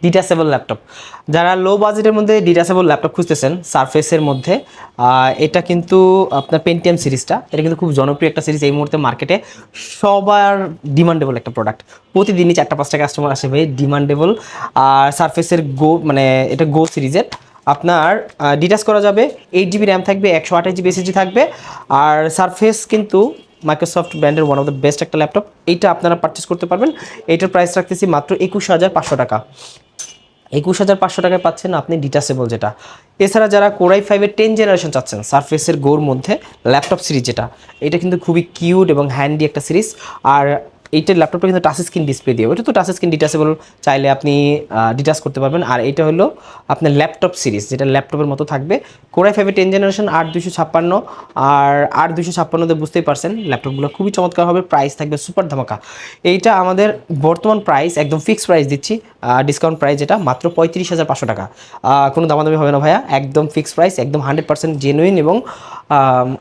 Detachable laptop, যারা লো বাজেটের মধ্যে ডিটাচেবল ল্যাপটপ খুঁজতেছেন সারফেসের মধ্যে, এটা কিন্তু আপনার পেন্টিয়াম সিরিজটা, এটা কিন্তু খুব জনপ্রিয় একটা সিরিজ এই মুহূর্তে মার্কেটে, সবার ডিমান্ডেবল একটা প্রোডাক্ট। প্রতিদিনই 4টা 5টা কাস্টমার আসে ভাই, ডিমান্ডেবল। আর সারফেসের গো মানে এটা গো সিরিজের, আপনার ডিটাচ করা যাবে, 8 GB র্যাম থাকবে, 128 GB এসএসডি থাকবে। আর সারফেস কিন্তু মাইক্রোসফট ব্র্যান্ডের ওয়ান অফ দ্য বেস্ট একটা ল্যাপটপ, এইটা আপনারা পারচেস করতে পারবেন। এইটার প্রাইস রাখতেছি মাত্র 21,500 টাকা। 21,500 টাকায় পাচ্ছেন আপনি ডিটাচেবল যেটা। এছাড়া যারা কোরাই 5-এর 10 জেনারেশন চাচ্ছেন সারফেসের গোর মধ্যে ল্যাপটপ সিরিজ যেটা, এটা কিন্তু খুবই কিউট এবং হ্যান্ডি একটা সিরিজ। আর এইটার ল্যাপটপটা কিন্তু টাচ স্ক্রিন ডিসপ্লে দিয়ে, ওইটা তো টাচ স্ক্রিন ডিটাচেবল, চাইলে আপনি ডিটাচ করতে পারবেন। আর এটা হলো আপনার ল্যাপটপ সিরিজ, যেটা ল্যাপটপের মতো থাকবে। কোরাই 5-এর 10 জেনারেশন 8256, আর 8256 বুঝতেই পারছেন ল্যাপটপগুলো খুবই চমৎকার হবে, প্রাইস থাকবে সুপার ধামাকা। এইটা আমাদের বর্তমান প্রাইস একদম ফিক্সড প্রাইস দিচ্ছি, ডিসকাউন্ট প্রাইস যেটা মাত্র 35,500 টাকা। কোনো দামাদামি হবে না ভাইয়া, একদম ফিক্সড প্রাইস, একদম 100% জেনুইন এবং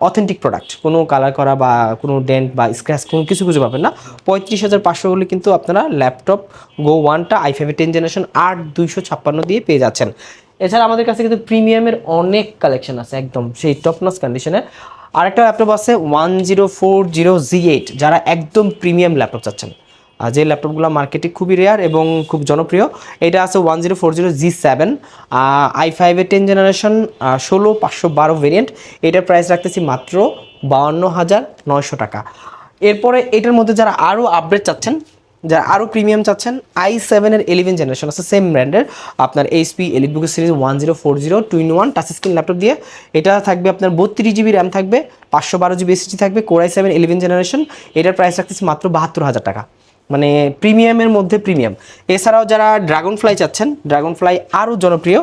অথেন্টিক প্রোডাক্ট, কোনো কালার করা বা কোনো ডেন্ট বা স্ক্র্যাচ কোনো কিছু পাবেন না। 35,500 হলে কিন্তু আপনারা ল্যাপটপ গো ওয়ানটা i5-এর 10 জেনারেশন 8256 দিয়ে পেয়ে যাচ্ছেন। এছাড়া আমাদের কাছে কিন্তু প্রিমিয়ামের অনেক কালেকশন আছে, একদম সেই টপনস কন্ডিশনে। আরেকটা ল্যাপটপ আছে 1040Z8, যারা একদম প্রিমিয়াম ল্যাপটপ চাচ্ছেন, যে ল্যাপটপগুলো মার্কেটে খুবই রেয়ার এবং খুব জনপ্রিয়। এটা আছে 1040G7, i5-এর 10 জেনারেশন 16512 ভেরিয়েন্ট। এটার প্রাইস রাখতেছি মাত্র 52,900 টাকা। এরপরে এটার মধ্যে যারা আরও আপডেট চাচ্ছেন, যারা আরও প্রিমিয়াম চাচ্ছেন, i7-এর 11 জেনারেশন আছে সেম ব্র্যান্ডের, আপনার HP EliteBook series 1040 2-in-1 touch screen laptop দিয়ে। এটা থাকবে আপনার 32 GB র্যাম থাকবে, 512 GB এসএসডি থাকবে, কোর i7 11 জেনারেশন। এটার প্রাইস রাখতেছি মাত্র 72,000 টাকা, মানে প্রিমিয়ামের মধ্যে প্রিমিয়াম। এছাড়াও যারা ড্রাগন ফ্লাই চাচ্ছেন, ড্রাগন ফ্লাই আরও জনপ্রিয়,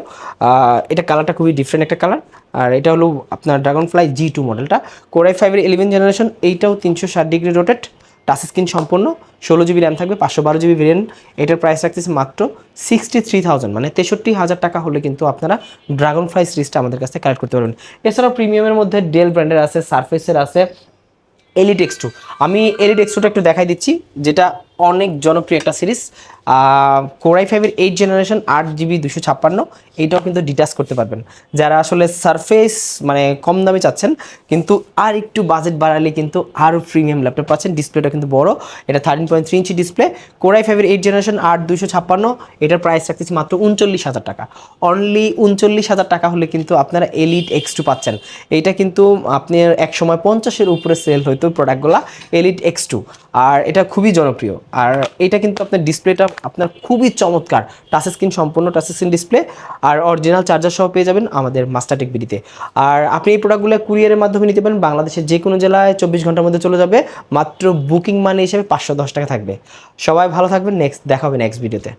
এটা কালারটা খুবই ডিফারেন্ট একটা কালার। আর এটা হলো আপনার ড্রাগন ফ্লাই G2 মডেলটা, কোর i5-এর 11 জেনারেশন, এইটাও 360 ডিগ্রি রোটেট, টাচ স্ক্রিন সম্পন্ন, 16 GB র্যাম থাকবে, 512 GB ভেরিয়েন্ট। এটার প্রাইস রাখতেছে মাত্র 63,000, মানে 63,000 টাকা হলে কিন্তু আপনারা ড্রাগন ফ্লাই সিরিজটা আমাদের কাছে কালেক্ট করতে পারবেন। এছাড়াও প্রিমিয়ামের মধ্যে ডেল ব্র্যান্ডের আছে, সারফেসের আছে, এলিট X2। আমি এলিট X2টা একটু দেখাই দিচ্ছি, যেটা অনেক জনপ্রিয় একটা সিরিজ, কোর i5-এর 8 জেনারেশন 8GB 256, এইটাও কিন্তু ডিটাচ করতে পারবেন। যারা আসলে সারফেস মানে কম দামে চাচ্ছেন কিন্তু আর একটু বাজেট বাড়ালে কিন্তু আরও প্রিমিয়াম ল্যাপটপ পাচ্ছেন। ডিসপ্লেটা কিন্তু বড়, এটা 13.3 ইঞ্চি ডিসপ্লে, কোর i5-এর 8 জেনারেশন 8256, এটার প্রাইস রাখতেছি মাত্র 39,000 টাকা। অনলি 39,000 টাকা হলে কিন্তু আপনারা এলিট X2 পাচ্ছেন। এইটা কিন্তু আপনার এক সময় 50-এর উপরে সেল হইতো প্রোডাক্টগুলো, এলিট X2, আর এটা খুবই জনপ্রিয়। আর এটা কিন্তু আপনার ডিসপ্লেটা আপনার খুবই চমৎকার, টাচ স্ক্রিন সম্পূর্ণ টাচ স্ক্রিন ডিসপ্লে, আর অরিজিনাল চার্জার সহ পেয়ে যাবেন আমাদের মাস্টারটেক বিডিতে। আর আপনি এই প্রোডাক্টগুলো কুরিয়ারের মাধ্যমে নিতে পারেন, বাংলাদেশের যে কোনো জেলায় 24 ঘন্টার মধ্যে চলে যাবে, মাত্র বুকিং মানি হিসেবে 510 টাকা থাকবে। সবাই ভালো থাকবেন, দেখা হবে নেক্সট ভিডিওতে।